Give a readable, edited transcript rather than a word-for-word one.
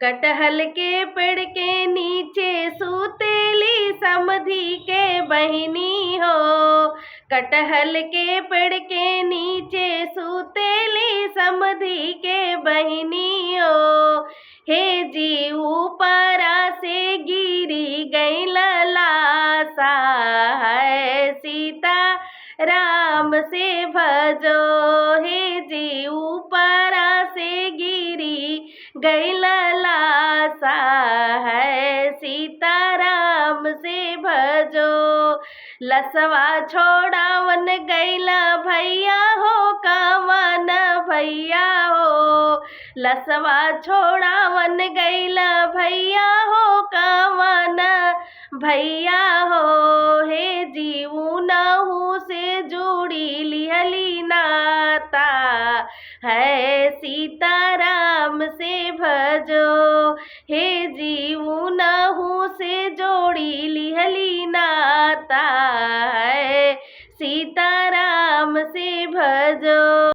कटहल के पेड़ के नीचे सूतेली समधी के बहिनी हो। कटहल के पेड़ के नीचे सूतेली समधी के बहिनी हो। हे जी ऊपरा से गिरी गई लासा है, सीता राम से भजो। हे जी ऊपरा से गिरी गई लासा है, सीता राम से भजो। लसवा छोड़ावन गैला भैया हो, कावन भैया हो। लसवा छोड़ावन गैला भैया हो, कावन भैया हो। हे जीऊ नहू से जोड़ी लिहली नाता है, सीता राम से भजो। हे जीऊ नहू से जोड़ी लिहली नाता है, सीता